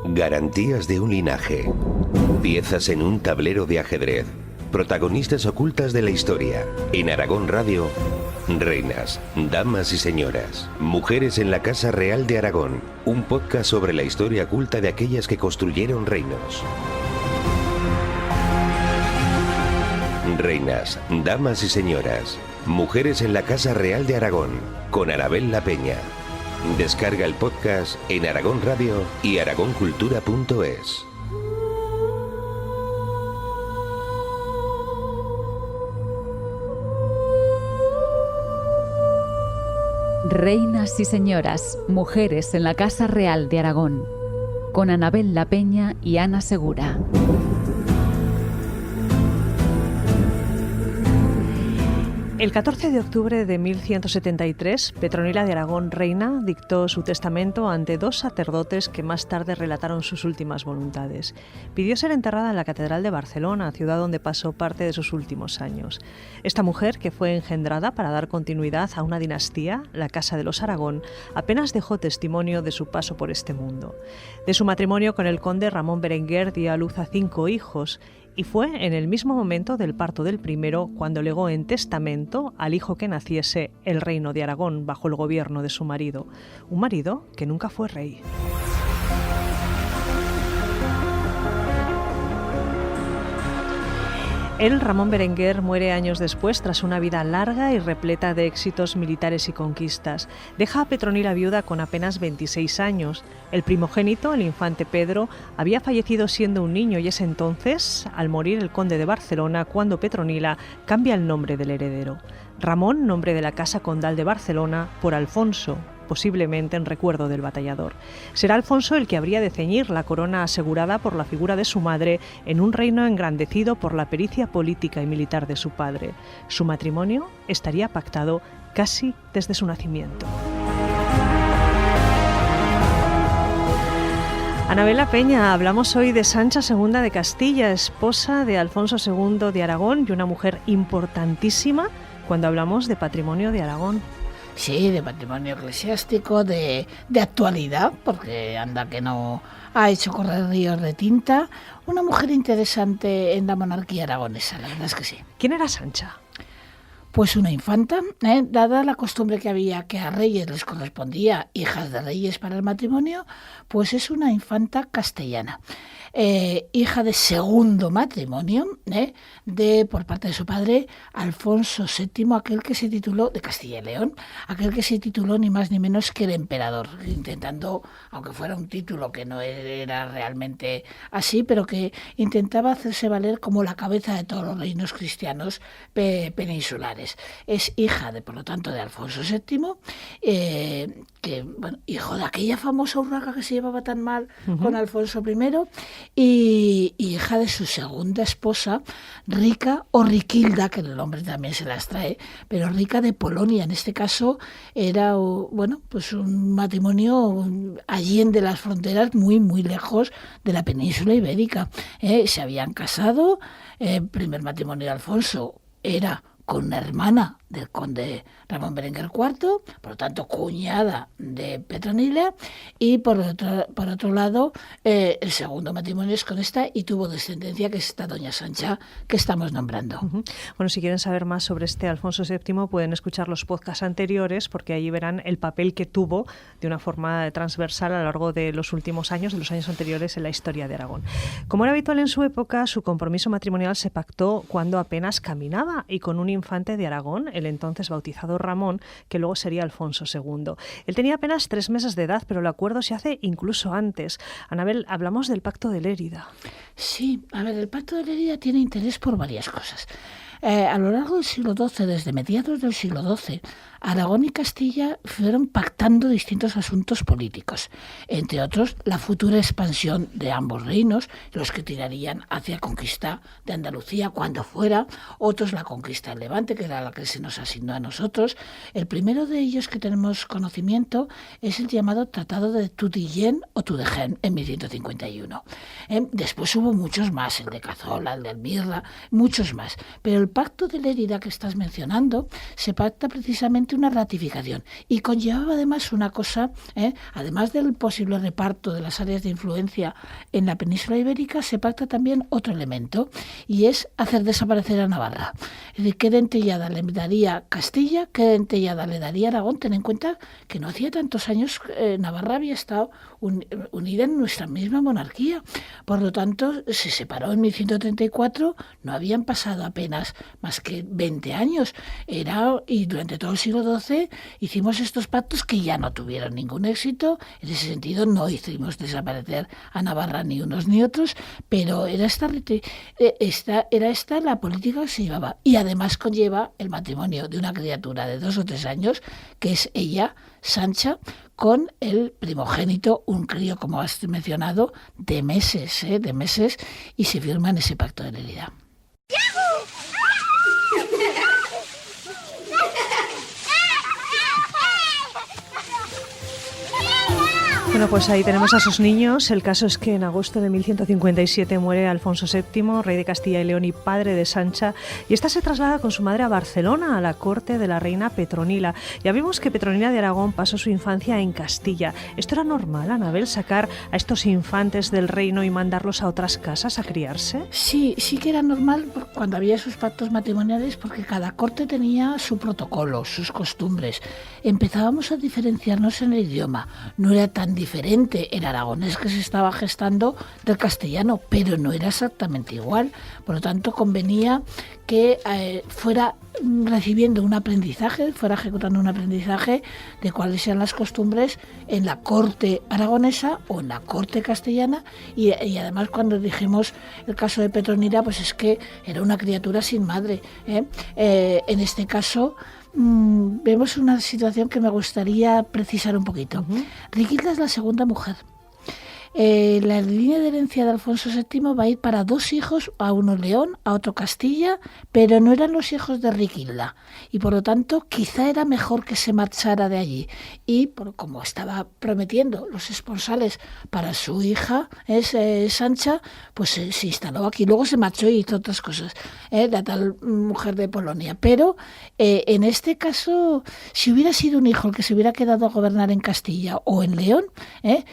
Garantías de un linaje. Piezas en un tablero de ajedrez. Protagonistas ocultas de la historia. En Aragón Radio, reinas, damas y señoras. Mujeres en la Casa Real de Aragón. Un podcast sobre la historia oculta de aquellas que construyeron reinos. Reinas, damas y señoras. Mujeres en la Casa Real de Aragón. Con Anabel La Peña. Descarga el podcast en Aragón Radio y aragoncultura.es. Reinas y señoras, mujeres en la Casa Real de Aragón, con Anabel La Peña y Ana Segura. El 14 de octubre de 1173, Petronila de Aragón, reina, dictó su testamento ante dos sacerdotes que más tarde relataron sus últimas voluntades. Pidió ser enterrada en la Catedral de Barcelona, ciudad donde pasó parte de sus últimos años. Esta mujer, que fue engendrada para dar continuidad a una dinastía, la Casa de los Aragón, apenas dejó testimonio de su paso por este mundo. De su matrimonio con el conde Ramón Berenguer dio a luz a 5 hijos, y fue en el mismo momento del parto del primero cuando legó en testamento al hijo que naciese el reino de Aragón bajo el gobierno de su marido, un marido que nunca fue rey. Él, Ramón Berenguer, muere años después tras una vida larga y repleta de éxitos militares y conquistas. Deja a Petronila viuda con apenas 26 años. El primogénito, el infante Pedro, había fallecido siendo un niño y es entonces, al morir el conde de Barcelona, cuando Petronila cambia el nombre del heredero. Ramón, nombre de la Casa Condal de Barcelona, por Alfonso, posiblemente en recuerdo del batallador. Será Alfonso el que habría de ceñir la corona asegurada por la figura de su madre en un reino engrandecido por la pericia política y militar de su padre. Su matrimonio estaría pactado casi desde su nacimiento. Anabel La Peña, hablamos hoy de Sancha II de Castilla, esposa de Alfonso II de Aragón y una mujer importantísima cuando hablamos de patrimonio de Aragón. Sí, de patrimonio eclesiástico, de actualidad, porque anda que no ha hecho correr ríos de tinta. Una mujer interesante en la monarquía aragonesa, la verdad es que sí. ¿Quién era Sancha? Pues una infanta, dada la costumbre que había que a reyes les correspondía hijas de reyes para el matrimonio, pues es una infanta castellana. Hija de segundo matrimonio, por parte de su padre, Alfonso VII, aquel que se tituló, de Castilla y León, aquel que se tituló ni más ni menos que el emperador, intentando, aunque fuera un título que no era realmente así, pero que intentaba hacerse valer como la cabeza de todos los reinos cristianos peninsulares. Es hija, por lo tanto, de Alfonso VII, hijo de aquella famosa urraca que se llevaba tan mal con Alfonso I, y hija de su segunda esposa, Rica o Riquilda, que el nombre también se las trae, pero Rica de Polonia. En este caso era pues un matrimonio allende las fronteras, muy, muy lejos de la península ibérica. Se habían casado, primer matrimonio de Alfonso era con una hermana del conde Ramón Berenguer IV, por lo tanto cuñada de Petronila, y por otro lado el segundo matrimonio es con esta y tuvo descendencia, que es esta doña Sancha que estamos nombrando. Bueno, si quieren saber más sobre este Alfonso VII pueden escuchar los podcasts anteriores, porque allí verán el papel que tuvo de una forma transversal a lo largo de los últimos años, de los años anteriores en la historia de Aragón. Como era habitual en su época, su compromiso matrimonial se pactó cuando apenas caminaba y con un infante de Aragón, el entonces bautizado Ramón, que luego sería Alfonso II. Él tenía apenas 3 meses de edad, pero el acuerdo se hace incluso antes. Anabel, hablamos del Pacto de Lérida. Sí, el Pacto de Lérida tiene interés por varias cosas. A lo largo del siglo XII, desde mediados del siglo XII, Aragón y Castilla fueron pactando distintos asuntos políticos, entre otros la futura expansión de ambos reinos, los que tirarían hacia conquista de Andalucía cuando fuera, otros la conquista del Levante, que era la que se nos asignó a nosotros. El primero de ellos que tenemos conocimiento es el llamado Tratado de Tutillén o Tudegén en 1151. Después hubo muchos más, el de Cazola, el de Elmirra, muchos más, pero el Pacto de Lérida que estás mencionando se pacta precisamente simplemente una ratificación. Y conllevaba además una cosa, además del posible reparto de las áreas de influencia en la península ibérica, se pacta también otro elemento, y es hacer desaparecer a Navarra. Es decir, qué dentellada le daría Castilla, qué dentellada le daría Aragón. Ten en cuenta que no hacía tantos años Navarra había estado unida en nuestra misma monarquía. Por lo tanto, se separó en 1134, no habían pasado apenas más que 20 años. Y durante todo el siglo XII hicimos estos pactos que ya no tuvieron ningún éxito. En ese sentido, no hicimos desaparecer a Navarra ni unos ni otros, pero era esta la política que se llevaba. Y además conlleva el matrimonio de una criatura de 2 o 3 años, que es ella, Sancha, con el primogénito, un crío, como has mencionado, de meses, y se firma en ese pacto de heredad. Bueno, pues ahí tenemos a sus niños. El caso es que en agosto de 1157 muere Alfonso VII, rey de Castilla y León y padre de Sancha, y ésta se traslada con su madre a Barcelona, a la corte de la reina Petronila. Ya vimos que Petronila de Aragón pasó su infancia en Castilla. ¿Esto era normal, Anabel, sacar a estos infantes del reino y mandarlos a otras casas a criarse? Sí que era normal cuando había esos pactos matrimoniales, porque cada corte tenía su protocolo, sus costumbres. Empezábamos a diferenciarnos en el idioma. No era tan diferente el aragonés que se estaba gestando del castellano, pero no era exactamente igual. Por lo tanto, convenía que fuera recibiendo un aprendizaje, fuera ejecutando un aprendizaje de cuáles sean las costumbres en la corte aragonesa o en la corte castellana. Y además, cuando dijimos el caso de Petronila, pues es que era una criatura sin madre. En este caso, vemos una situación que me gustaría precisar un poquito. Riquilda es la segunda mujer. La línea de herencia de Alfonso VII va a ir para 2 hijos, a uno León, a otro Castilla, pero no eran los hijos de Riquilda, y por lo tanto quizá era mejor que se marchara de allí. Y como estaba prometiendo los esponsales para su hija, Sancha, pues se instaló aquí. Luego se marchó y hizo otras cosas, la tal mujer de Polonia. Pero en este caso, si hubiera sido un hijo el que se hubiera quedado a gobernar en Castilla o en León,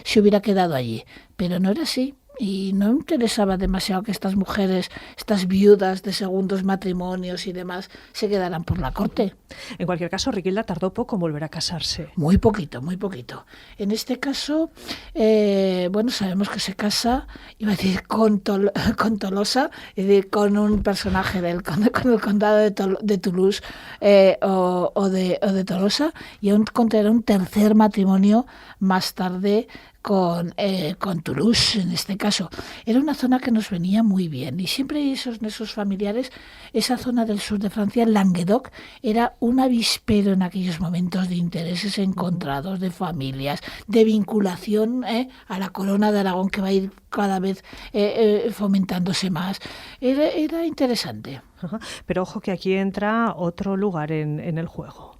se hubiera quedado allí. Pero no era así, y no interesaba demasiado que estas mujeres, estas viudas de segundos matrimonios y demás, se quedaran por la corte. En cualquier caso, Riquilda tardó poco en volver a casarse. Muy poquito. En este caso, sabemos que se casa, iba a decir con Tolosa, es decir, con un personaje con el condado de Toulouse o de Tolosa, y aún contraerá un tercer matrimonio más tarde con Toulouse. En este caso era una zona que nos venía muy bien, y siempre hay esos familiares. Esa zona del sur de Francia, Languedoc, era un avispero en aquellos momentos de intereses encontrados, de familias, de vinculación a la corona de Aragón, que va a ir cada vez fomentándose más. Era interesante. Pero ojo, que aquí entra otro lugar en el juego.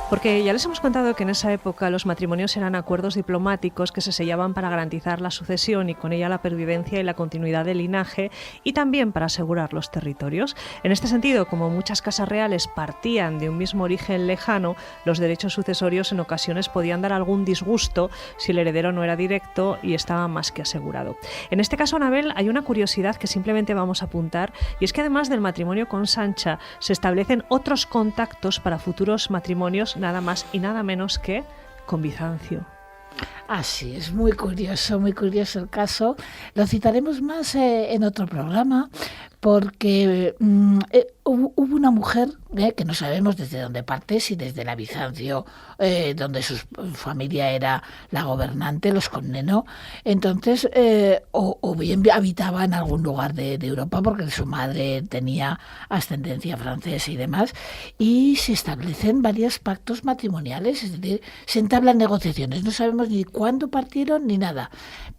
Porque ya les hemos contado que en esa época los matrimonios eran acuerdos diplomáticos que se sellaban para garantizar la sucesión y con ella la pervivencia y la continuidad del linaje, y también para asegurar los territorios. En este sentido, como muchas casas reales partían de un mismo origen lejano, los derechos sucesorios en ocasiones podían dar algún disgusto si el heredero no era directo y estaba más que asegurado. En este caso, Anabel, hay una curiosidad que simplemente vamos a apuntar, y es que además del matrimonio con Sancha, se establecen otros contactos para futuros matrimonios, nada más y nada menos que con Bizancio. Así es, muy curioso el caso. Lo citaremos más en otro programa, porque hubo una mujer que no sabemos desde dónde parte, si desde la Bizancio, donde su familia era la gobernante, los Comneno. Entonces, o bien habitaba en algún lugar de Europa, porque su madre tenía ascendencia francesa y demás, y se establecen varios pactos matrimoniales, es decir, se entablan negociaciones. No sabemos ni cuándo partieron ni nada.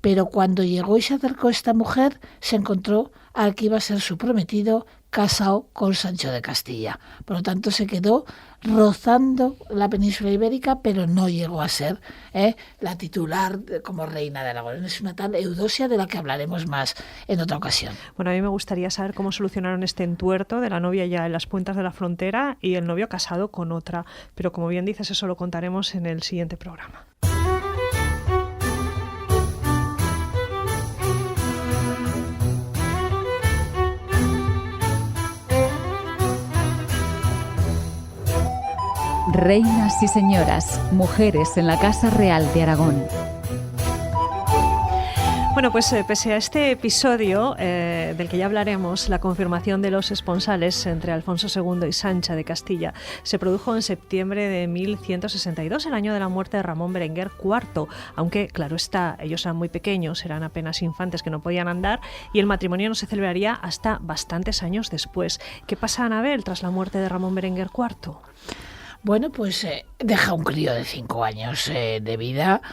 Pero cuando llegó y se acercó esta mujer, se encontró al que iba a ser su prometido, casado con Sancho de Castilla. Por lo tanto, se quedó rozando la península ibérica, pero no llegó a ser la titular como reina de Aragón. Es una tal Eudosia de la que hablaremos más en otra ocasión. Bueno, a mí me gustaría saber cómo solucionaron este entuerto de la novia ya en las puertas de la frontera y el novio casado con otra. Pero como bien dices, eso lo contaremos en el siguiente programa. Reinas y señoras, mujeres en la Casa Real de Aragón. Bueno, pues pese a este episodio del que ya hablaremos, la confirmación de los esponsales entre Alfonso II y Sancha de Castilla se produjo en septiembre de 1162, el año de la muerte de Ramón Berenguer IV, aunque, claro está, ellos eran muy pequeños, eran apenas infantes que no podían andar, y el matrimonio no se celebraría hasta bastantes años después. ¿Qué pasa, Anabel, tras la muerte de Ramón Berenguer IV? Bueno, pues deja un crío de 5 años de vida,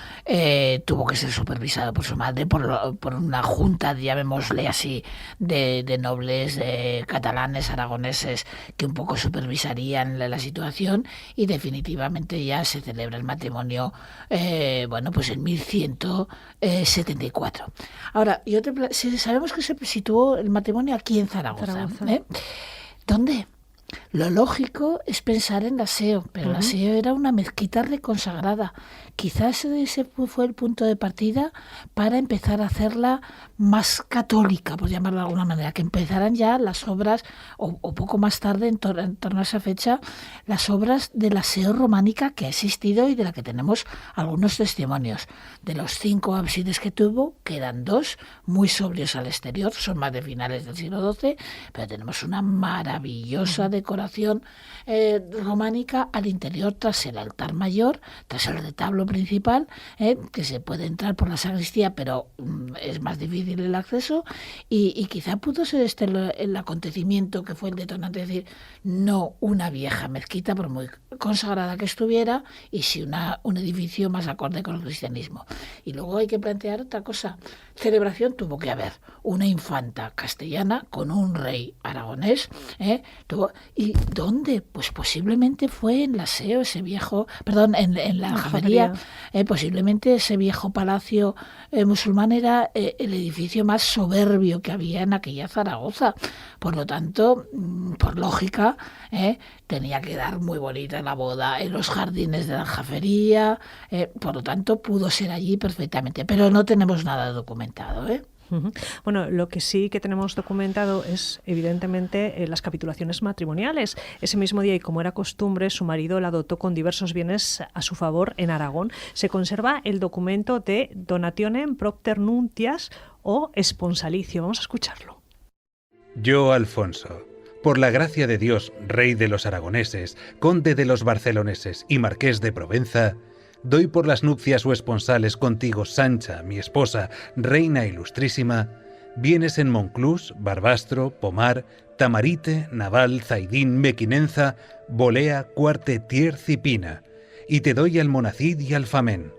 tuvo que ser supervisado por su madre, por una junta, llamémosle así, de nobles catalanes, aragoneses, que un poco supervisarían la situación, y definitivamente ya se celebra el matrimonio, pues en 1174. Ahora, sabemos que se situó el matrimonio aquí en Zaragoza. ¿Dónde? Lo lógico es pensar en la SEO, pero la SEO era una mezquita reconsagrada. Quizás ese fue el punto de partida para empezar a hacerla más católica, por llamarlo de alguna manera, que empezaran ya las obras, o poco más tarde, en torno a esa fecha, las obras de la SEO románica que ha existido y de la que tenemos algunos testimonios. De los 5 ábsides que tuvo, quedan 2 muy sobrios al exterior, son más de finales del siglo XII, pero tenemos una maravillosa decoración románica al interior, tras el altar mayor, tras el retablo principal, que se puede entrar por la sacristía, pero es más difícil el acceso, y quizá pudo ser este el acontecimiento que fue el detonante, es decir, no una vieja mezquita, por muy consagrada que estuviera, y sí un edificio más acorde con el cristianismo. Y luego hay que plantear otra cosa. Celebración tuvo que haber una infanta castellana con un rey aragonés. ¿Y dónde? Pues posiblemente fue en la SEO, en la Aljafería. Posiblemente ese viejo palacio musulmán era el edificio más soberbio que había en aquella Zaragoza. Por lo tanto, por lógica, tenía que dar muy bonita la boda en los jardines de la Aljafería. Por lo tanto, pudo ser allí perfectamente, pero no tenemos nada documentado, Bueno, lo que sí que tenemos documentado es, evidentemente, las capitulaciones matrimoniales. Ese mismo día, y como era costumbre, su marido la dotó con diversos bienes a su favor en Aragón. Se conserva el documento de Donationem Propter Nuntias o esponsalicio. Vamos a escucharlo. Yo, Alfonso, por la gracia de Dios, rey de los aragoneses, conde de los barceloneses y marqués de Provenza, doy por las nupcias o esponsales contigo, Sancha, mi esposa, reina ilustrísima, bienes en Monclús, Barbastro, Pomar, Tamarite, Naval, Zaidín, Mequinenza, Bolea, Cuarte, Tierz y Pina, y te doy Almonacid y Alfamén.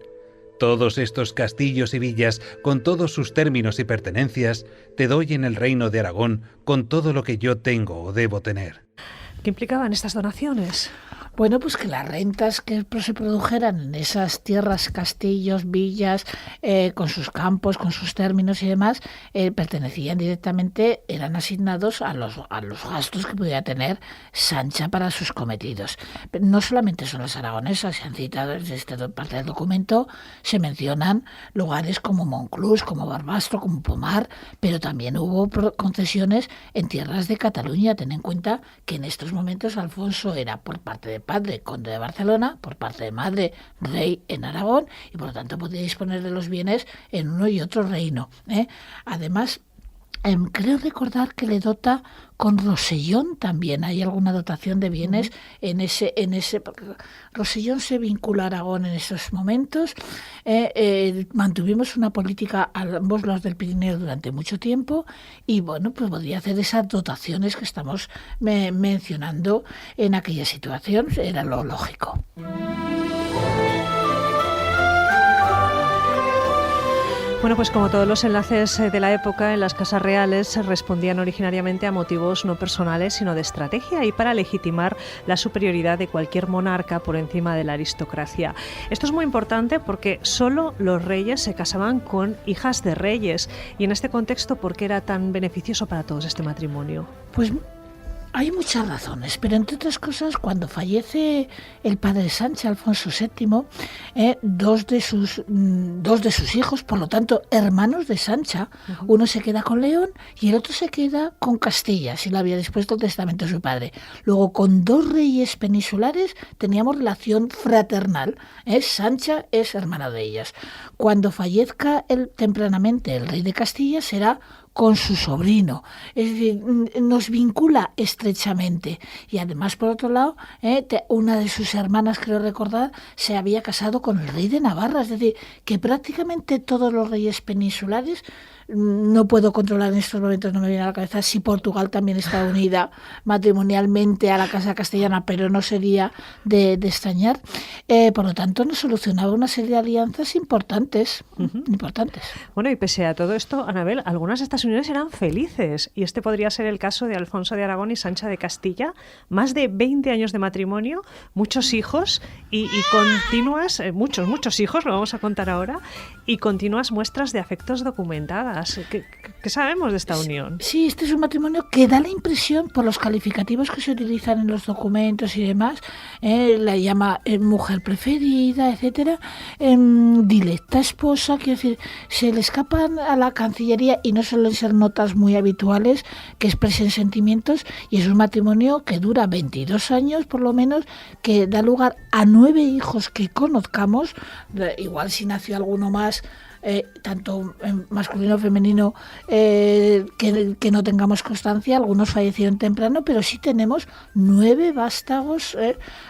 Todos estos castillos y villas, con todos sus términos y pertenencias, te doy en el reino de Aragón, con todo lo que yo tengo o debo tener. ¿Qué implicaban estas donaciones? Bueno, pues que las rentas que se produjeran en esas tierras, castillos, villas, con sus campos, con sus términos y demás, pertenecían directamente, eran asignados a los gastos que pudiera tener Sancha para sus cometidos. Pero no solamente son las aragonesas, se han citado en esta parte del documento, se mencionan lugares como Monclús, como Barbastro, como Pomar, pero también hubo concesiones en tierras de Cataluña. Ten en cuenta que en estos momentos Alfonso era, por parte de padre, conde de Barcelona, por parte de madre, rey en Aragón, y por lo tanto podía disponer de los bienes en uno y otro reino. Además, creo recordar que le dota con Rosellón también. Hay alguna dotación de bienes en ese. Rosellón se vincula a Aragón en esos momentos. Mantuvimos una política a ambos lados del Pirineo durante mucho tiempo, y bueno, pues podría hacer esas dotaciones que estamos mencionando en aquella situación. Era lo lógico. Bueno, pues como todos los enlaces de la época, en las casas reales respondían originariamente a motivos no personales, sino de estrategia y para legitimar la superioridad de cualquier monarca por encima de la aristocracia. Esto es muy importante porque solo los reyes se casaban con hijas de reyes. Y en este contexto, ¿por qué era tan beneficioso para todos este matrimonio? Pues hay muchas razones, pero entre otras cosas, cuando fallece el padre de Sancha, Alfonso VII, dos de sus hijos, por lo tanto, hermanos de Sancha, uno se queda con León y el otro se queda con Castilla, si lo había dispuesto el testamento de su padre. Luego, con dos reyes peninsulares teníamos relación fraternal. Sancha es hermana de ellas. Cuando fallezca tempranamente el rey de Castilla, será con su sobrino, es decir, nos vincula estrechamente. Y además, por otro lado, una de sus hermanas, creo recordar, se había casado con el rey de Navarra, es decir, que prácticamente todos los reyes peninsulares, no puedo controlar en estos momentos, no me viene a la cabeza si Portugal también está unida matrimonialmente a la casa castellana, pero no sería de extrañar. Por lo tanto, nos solucionaba una serie de alianzas importantes. Bueno, y pese a todo esto, Anabel, algunas de estas uniones eran felices, y este podría ser el caso de Alfonso de Aragón y Sancha de Castilla. Más de 20 años de matrimonio, muchos hijos y continuas, muchos hijos, lo vamos a contar ahora, y continuas muestras de afectos documentadas. ¿Qué sabemos de esta unión? Sí, este es un matrimonio que da la impresión, por los calificativos que se utilizan en los documentos y demás, la llama mujer preferida, etcétera, dilecta esposa, quiero decir, se le escapan a la Cancillería y no suelen ser notas muy habituales que expresen sentimientos, y es un matrimonio que dura 22 años por lo menos, que da lugar a 9 hijos que conozcamos, igual si nació alguno más, tanto masculino o femenino, que no tengamos constancia. Algunos fallecieron temprano, pero sí tenemos 9 vástagos,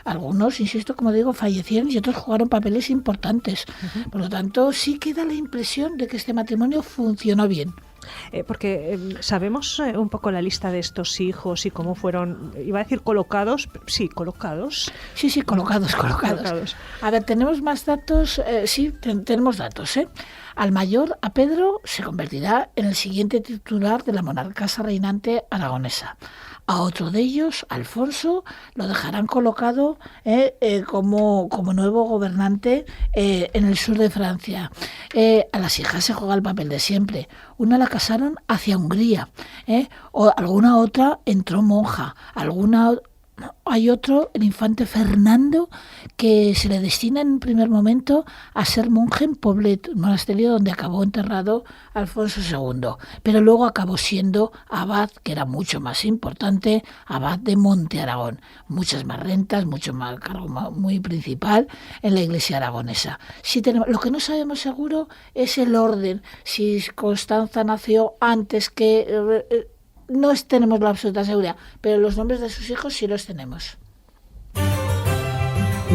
algunos, insisto, como digo, fallecieron y otros jugaron papeles importantes. Por lo tanto, sí queda la impresión de que este matrimonio funcionó bien. Porque sabemos un poco la lista de estos hijos y cómo fueron, iba a decir colocados. Sí, colocados. Sí, colocados. A ver, tenemos más datos. Tenemos datos. Al mayor, a Pedro, se convertirá en el siguiente titular de la monarcasa reinante aragonesa. A otro de ellos, Alfonso, lo dejarán colocado como nuevo gobernante en el sur de Francia. A las hijas se juega el papel de siempre. Una la casaron hacia Hungría, o alguna otra entró monja, hay otro, el infante Fernando, que se le destina en un primer momento a ser monje en Poblet, un monasterio donde acabó enterrado Alfonso II, pero luego acabó siendo abad, que era mucho más importante, abad de Monte Aragón, muchas más rentas, mucho más cargo muy principal en la iglesia aragonesa. Lo que no sabemos seguro es el orden, si Constanza nació antes que... no tenemos la absoluta seguridad, pero los nombres de sus hijos sí los tenemos.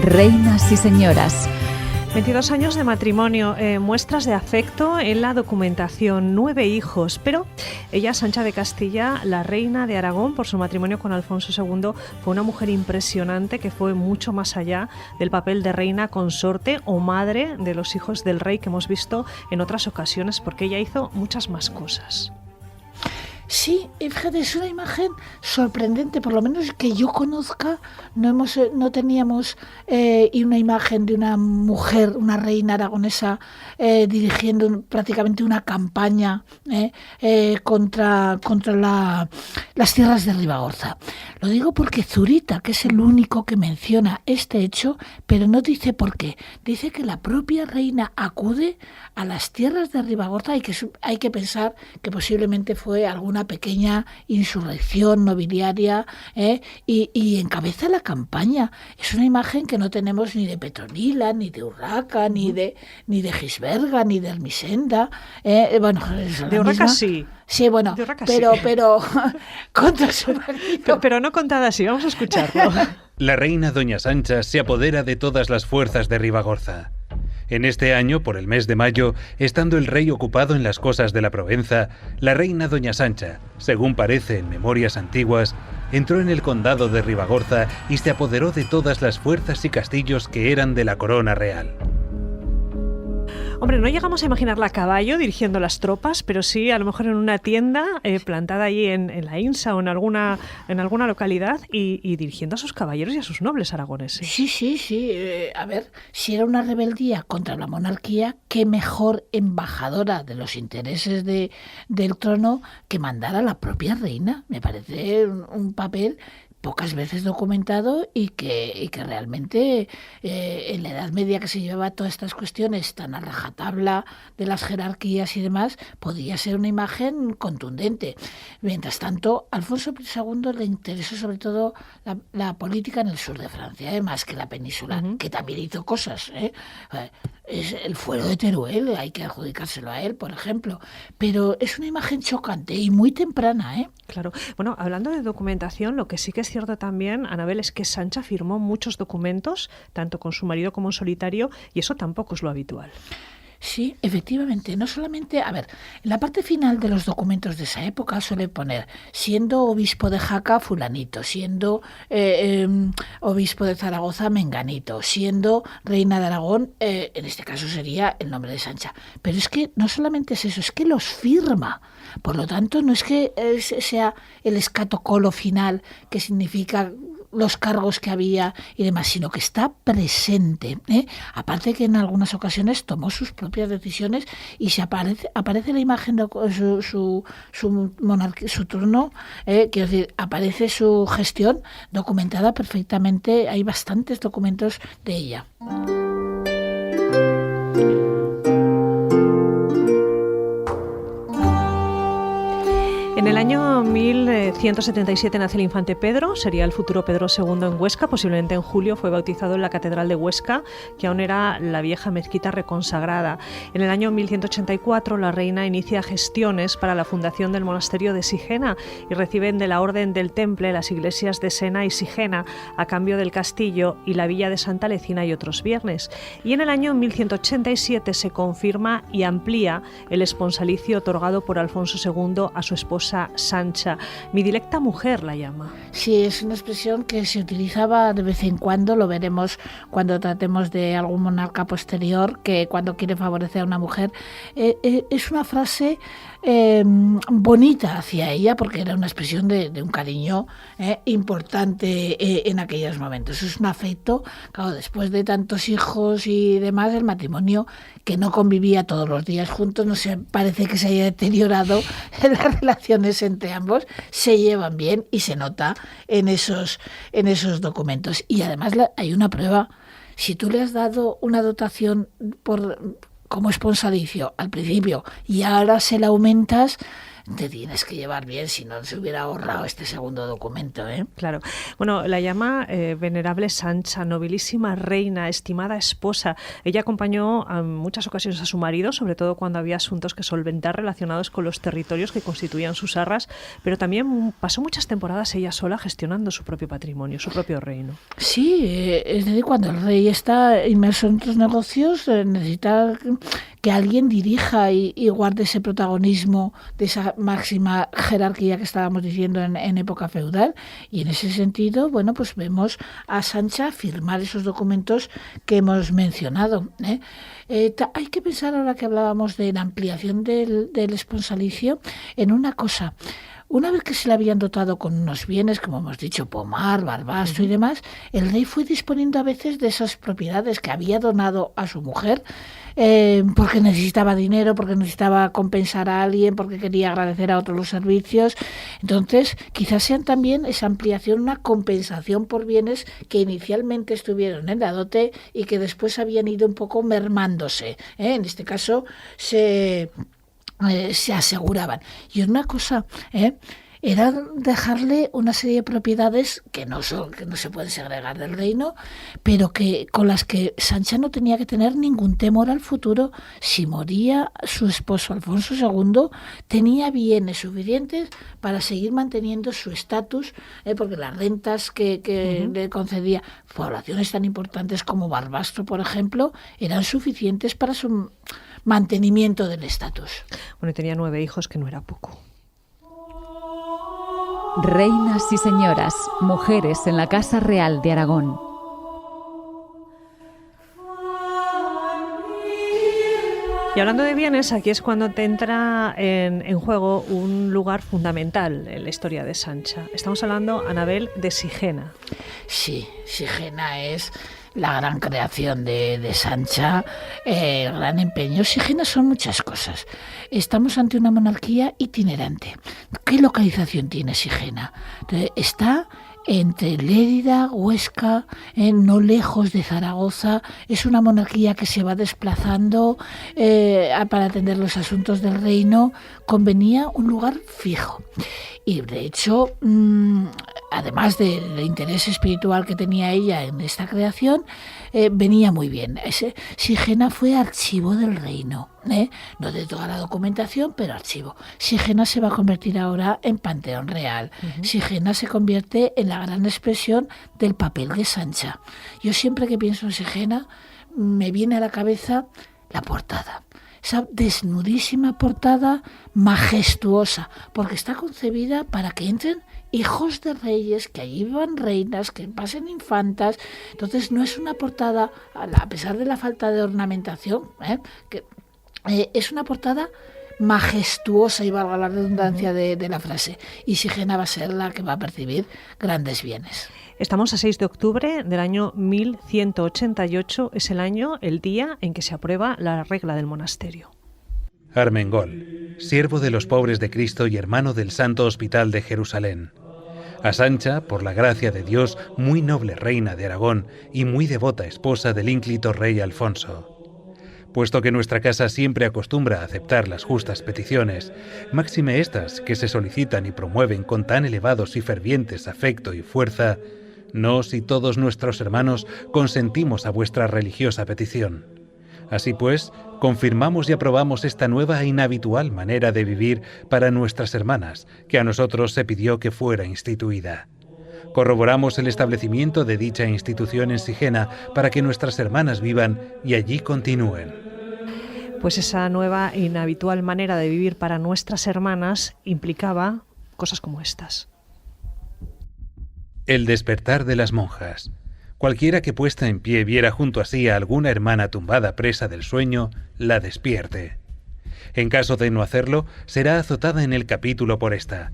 Reinas y señoras. 22 años de matrimonio, muestras de afecto en la documentación, 9 hijos, pero ella, Sancha de Castilla, la reina de Aragón, por su matrimonio con Alfonso II, fue una mujer impresionante que fue mucho más allá del papel de reina consorte o madre de los hijos del rey que hemos visto en otras ocasiones, porque ella hizo muchas más cosas. Sí, fíjate, es una imagen sorprendente, por lo menos que yo conozca, no teníamos una imagen de una mujer, una reina aragonesa dirigiendo prácticamente una campaña contra las tierras de Ribagorza. Lo digo porque Zurita, que es el único que menciona este hecho, pero no dice por qué. Dice que la propia reina acude a las tierras de Ribagorza y que hay que pensar que posiblemente fue alguna pequeña insurrección nobiliaria, y encabeza la campaña. Es una imagen que no tenemos ni de Petronila, ni de Urraca, ni de Gisberga, ni de Ermesenda. De Urraca sí. Sí, bueno, pero contra su marido. Pero no contada así, vamos a escucharlo. La reina Doña Sancha se apodera de todas las fuerzas de Ribagorza. En este año, por el mes de mayo, estando el rey ocupado en las cosas de la Provenza, la reina Doña Sancha, según parece en memorias antiguas, entró en el condado de Ribagorza y se apoderó de todas las fuerzas y castillos que eran de la corona real. Hombre, no llegamos a imaginarla a caballo dirigiendo las tropas, pero sí a lo mejor en una tienda plantada allí en la Insa o en alguna localidad y dirigiendo a sus caballeros y a sus nobles aragoneses. Sí. A ver, si era una rebeldía contra la monarquía, qué mejor embajadora de los intereses del trono que mandar a la propia reina. Me parece un papel pocas veces documentado y que realmente en la Edad Media, que se llevaba todas estas cuestiones tan a rajatabla de las jerarquías y demás, podía ser una imagen contundente. Mientras tanto, a Alfonso II le interesó sobre todo la política en el sur de Francia, más que la península, que también hizo cosas. Es el fuero de Teruel, hay que adjudicárselo a él, por ejemplo. Pero es una imagen chocante y muy temprana, ¿eh? Claro. Bueno, hablando de documentación, lo que sí que es cierto también, Anabel, es que Sancha firmó muchos documentos, tanto con su marido como en solitario, y eso tampoco es lo habitual. Sí, efectivamente. No solamente, a ver, en la parte final de los documentos de esa época suele poner, siendo obispo de Jaca, fulanito, siendo obispo de Zaragoza, menganito, siendo reina de Aragón, en este caso sería el nombre de Sancha. Pero es que no solamente es eso, es que los firma. Por lo tanto, no es que sea el escatocolo final, que significa los cargos que había y demás, sino que está presente, ¿eh? Aparte que en algunas ocasiones tomó sus propias decisiones y se aparece la imagen de su trono, quiero decir, aparece su gestión documentada perfectamente, hay bastantes documentos de ella. En el año 1177 nace el infante Pedro, sería el futuro Pedro II en Huesca, posiblemente en julio fue bautizado en la Catedral de Huesca, que aún era la vieja mezquita reconsagrada. En el año 1184 la reina inicia gestiones para la fundación del monasterio de Sigena y reciben de la Orden del Temple las iglesias de Sena y Sigena a cambio del castillo y la villa de Santa Lecina y otros bienes. Y en el año 1187 se confirma y amplía el esponsalicio otorgado por Alfonso II a su esposa Sancha. Mi dilecta mujer la llama. Sí, es una expresión que se utilizaba de vez en cuando, lo veremos cuando tratemos de algún monarca posterior, que cuando quiere favorecer a una mujer, es una frase bonita hacia ella, porque era una expresión de un cariño importante en aquellos momentos. Es un afecto, claro, después de tantos hijos y demás, el matrimonio que no convivía todos los días juntos, no se parece que se haya deteriorado las relaciones entre ambos, se llevan bien y se nota en esos documentos. Y además hay una prueba: si tú le has dado una dotación como esponsalicio al principio y ahora se la aumentas, te tienes que llevar bien, si no se hubiera ahorrado este segundo documento, ¿eh? Claro. Bueno, la llama venerable Sancha, nobilísima reina, estimada esposa. Ella acompañó en muchas ocasiones a su marido, sobre todo cuando había asuntos que solventar relacionados con los territorios que constituían sus arras, pero también pasó muchas temporadas ella sola gestionando su propio patrimonio, su propio reino. Sí, es decir, cuando el rey está inmerso en otros negocios, necesita que alguien dirija y guarde ese protagonismo de esa máxima jerarquía que estábamos diciendo en época feudal, y en ese sentido, bueno, pues vemos a Sancha firmar esos documentos que hemos mencionado, ¿eh? Hay que pensar, ahora que hablábamos de la ampliación del esponsalicio, en una cosa. Una vez que se le habían dotado con unos bienes, como hemos dicho, pomar, barbastro y demás, el rey fue disponiendo a veces de esas propiedades que había donado a su mujer, porque necesitaba dinero, porque necesitaba compensar a alguien, porque quería agradecer a otros los servicios. Entonces, quizás sean también esa ampliación, una compensación por bienes que inicialmente estuvieron en la dote y que después habían ido un poco mermándose, ¿eh? En este caso se aseguraban. Y una cosa, era dejarle una serie de propiedades que no se pueden segregar del reino, pero con las que Sancha no tenía que tener ningún temor al futuro. Si moría su esposo Alfonso II, tenía bienes suficientes para seguir manteniendo su estatus, porque las rentas que le concedía poblaciones tan importantes como Barbastro, por ejemplo, eran suficientes para su mantenimiento del estatus. Bueno, y tenía 9 hijos, que no era poco. Reinas y señoras, mujeres en la Casa Real de Aragón. Y hablando de bienes, aquí es cuando te entra en juego un lugar fundamental en la historia de Sancha. Estamos hablando, Anabel, de Sigena. Sí, Sigena es la gran creación de Sancha, el gran empeño. Sigena son muchas cosas. Estamos ante una monarquía itinerante. ¿Qué localización tiene Sigena? Está entre Lérida, Huesca, no lejos de Zaragoza. Es una monarquía que se va desplazando para atender los asuntos del reino. Convenía un lugar fijo. Y de hecho, además del interés espiritual que tenía ella en esta creación, venía muy bien. Sigena fue archivo del reino, no de toda la documentación, pero archivo. Sigena se va a convertir ahora en Panteón Real. Sigena se convierte en la gran expresión del papel de Sancha. Yo siempre que pienso en Sigena me viene a la cabeza la portada. Esa desnudísima portada majestuosa, porque está concebida para que entren hijos de reyes, que allí vivan reinas, que pasen infantas. Entonces no es una portada, a pesar de la falta de ornamentación, es una portada majestuosa, y valga la redundancia de la frase. Y Sigena va a ser la que va a percibir grandes bienes. Estamos a 6 de octubre del año 1188, es el día en que se aprueba la regla del monasterio. Armengol, siervo de los pobres de Cristo y hermano del Santo Hospital de Jerusalén. A Sancha, por la gracia de Dios, muy noble reina de Aragón y muy devota esposa del ínclito rey Alfonso. Puesto que nuestra casa siempre acostumbra a aceptar las justas peticiones, máxime estas que se solicitan y promueven con tan elevados y fervientes afecto y fuerza, nos y todos nuestros hermanos consentimos a vuestra religiosa petición. Así pues, confirmamos y aprobamos esta nueva e inhabitual manera de vivir para nuestras hermanas, que a nosotros se pidió que fuera instituida. Corroboramos el establecimiento de dicha institución en Sigena para que nuestras hermanas vivan y allí continúen. Pues esa nueva e inhabitual manera de vivir para nuestras hermanas implicaba cosas como estas. El despertar de las monjas. Cualquiera que puesta en pie viera junto a sí a alguna hermana tumbada presa del sueño, la despierte. En caso de no hacerlo, será azotada en el capítulo por esta.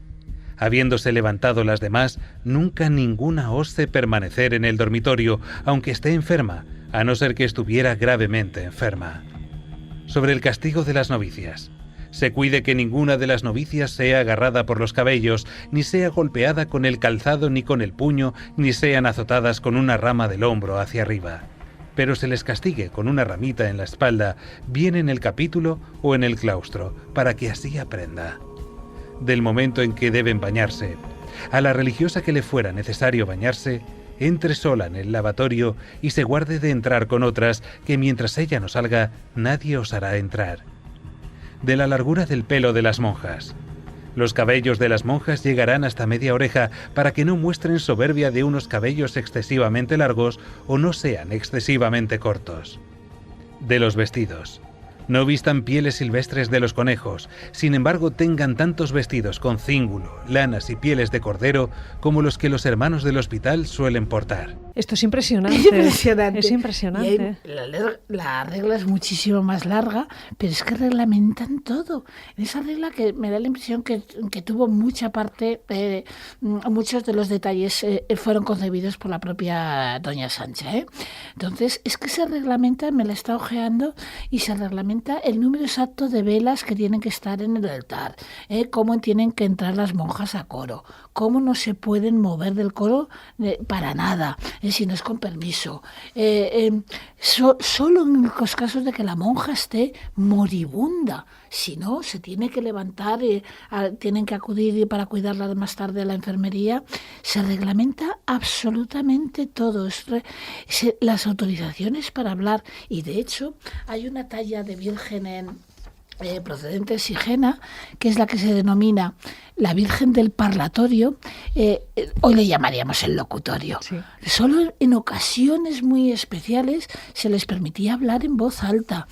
Habiéndose levantado las demás, nunca ninguna ose permanecer en el dormitorio, aunque esté enferma, a no ser que estuviera gravemente enferma. Sobre el castigo de las novicias. Se cuide que ninguna de las novicias sea agarrada por los cabellos, ni sea golpeada con el calzado ni con el puño, ni sean azotadas con una rama del hombro hacia arriba. Pero se les castigue con una ramita en la espalda, bien en el capítulo o en el claustro, para que así aprenda. Del momento en que deben bañarse, a la religiosa que le fuera necesario bañarse, entre sola en el lavatorio y se guarde de entrar con otras, que mientras ella no salga, nadie osará entrar. De la largura del pelo de las monjas. Los cabellos de las monjas llegarán hasta media oreja para que no muestren soberbia de unos cabellos excesivamente largos o no sean excesivamente cortos. De los vestidos. No vistan pieles silvestres de los conejos, sin embargo tengan tantos vestidos con cíngulo, lanas y pieles de cordero como los que los hermanos del hospital suelen portar. Esto es impresionante. Es impresionante. La regla es muchísimo más larga, pero es que reglamentan todo. En esa regla que me da la impresión que tuvo mucha parte, muchos de los detalles fueron concebidos por la propia doña Sancha. Entonces, es que se reglamenta, me la está ojeando, y se reglamenta el número exacto de velas que tienen que estar en el altar, cómo tienen que entrar las monjas a coro, cómo no se pueden mover del coro para nada, si no es con permiso. Solo en los casos de que la monja esté moribunda, si no, se tiene que levantar, tienen que acudir para cuidarla más tarde a la enfermería. Se reglamenta absolutamente todo, las autorizaciones para hablar, y de hecho hay una talla de Virgen procedente de Sigena, que es la que se denomina la Virgen del Parlatorio, hoy le llamaríamos el locutorio. Sí. Solo en ocasiones muy especiales se les permitía hablar en voz alta,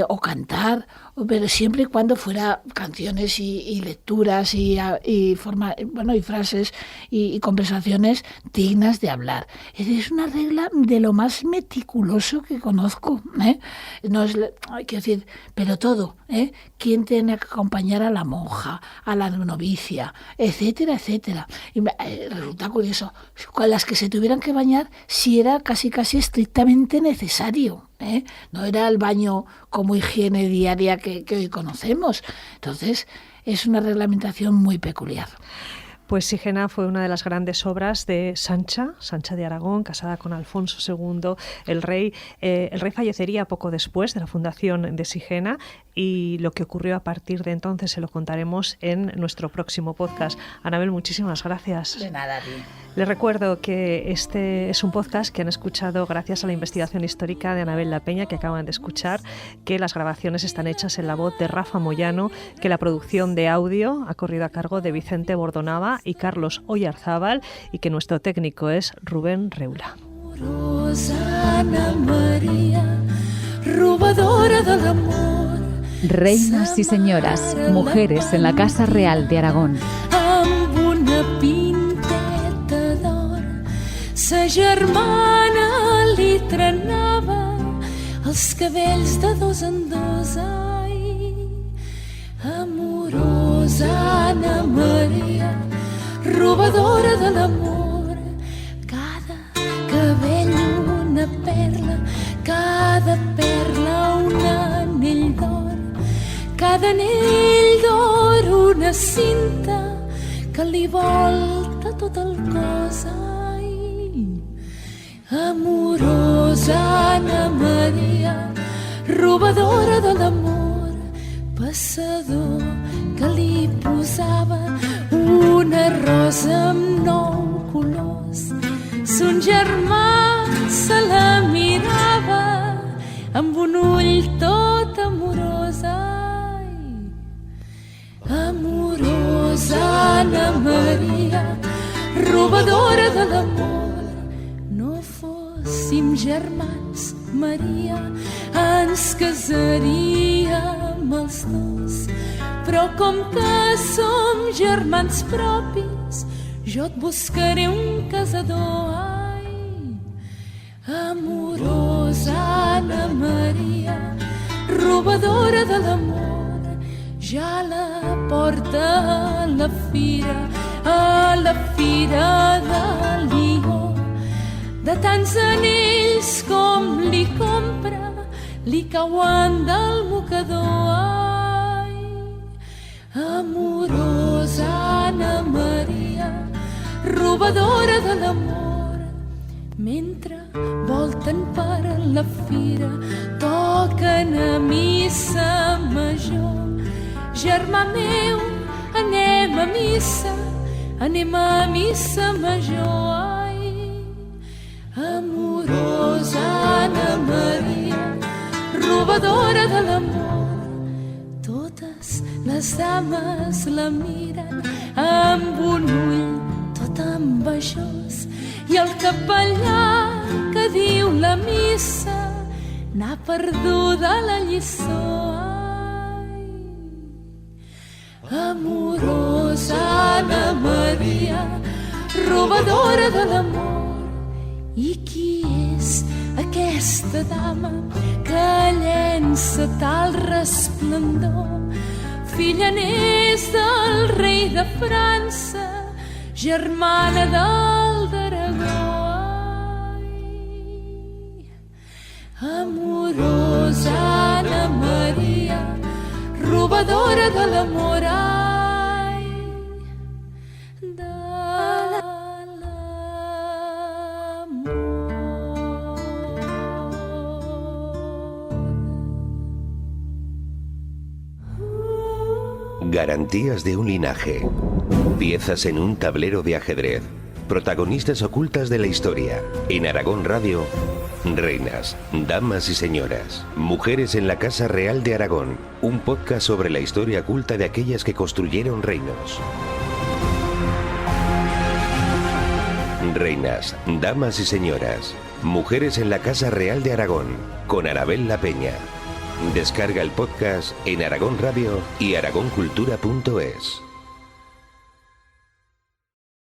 o cantar, pero siempre y cuando fuera canciones y lecturas y frases y conversaciones dignas de hablar. Es una regla de lo más meticuloso que conozco, ¿eh? No es, hay que decir, pero todo, ¿eh? ¿Quién tiene que acompañar a la monja, a la novicia, etcétera, etcétera? Y resulta curioso, con las que se tuvieran que bañar si era casi estrictamente necesario, ¿eh? No era el baño como higiene diaria que hoy conocemos. Entonces, es una reglamentación muy peculiar. Pues Sigena fue una de las grandes obras de Sancha de Aragón, casada con Alfonso II, el rey. El rey fallecería poco después de la fundación de Sigena y lo que ocurrió a partir de entonces se lo contaremos en nuestro próximo podcast. Anabel, muchísimas gracias. De nada, ti. Les recuerdo que este es un podcast que han escuchado gracias a la investigación histórica de Anabel La Peña, que acaban de escuchar, que las grabaciones están hechas en la voz de Rafa Moyano, que la producción de audio ha corrido a cargo de Vicente Bordonava y Carlos Oyarzábal, y que nuestro técnico es Rubén Reula. Rosana María, robadora del amor. Reinas y señoras, mujeres en la Casa Real de Aragón. Amb una pinteta d'or, sa germana li trenava els cabells de dos en dos. Ai, amorosa Anna Maria, robadora de l'amor. Cada cabell una perla, cada perla un anell d'or, cada anell d'or una cinta que li volta tot el cos. Ai, amorosa Anna Maria, robadora de l'amor, passador que li posava una rosa amb 9 colors. Son germà se la mirava amb un ull tot amorós. Ai, amorosa Anna Maria, robadora de l'amor. No fóssim germans, Maria, ens casaríem els dos. Però com que som germans propis, jo et buscaré un casador. Ai, amorosa Anna Maria, robadora de l'amor, ja la porta a la fira de Lió. De tants anells com li compra, li cauen del mocador. Amorosa Anna Maria, robadora de l'amor, mentre volten per la fira, toquen a missa major. Germà meu, anem a missa major. Ai, amorosa Anna Maria, robadora de l'amor. Totes les dames la miren amb un ull tot envejós i el capellà que diu la missa n'ha perduda la lliçó. Ai, amorosa Anna Maria, robadora de l'amor. I qui és aquesta dama que llença tal resplendor? Filla n'és del rei de França, germana del d'Aragó. Ai, amorosa Anna Maria, robadora de l'amor. Ai, de Garantías de un linaje. Piezas en un tablero de ajedrez. Protagonistas ocultas de la historia. En Aragón Radio, reinas, damas y señoras. Mujeres en la Casa Real de Aragón. Un podcast sobre la historia oculta de aquellas que construyeron reinos. Reinas, damas y señoras. Mujeres en la Casa Real de Aragón. Con Anabel La Peña. Descarga el podcast en Aragón Radio y aragoncultura.es.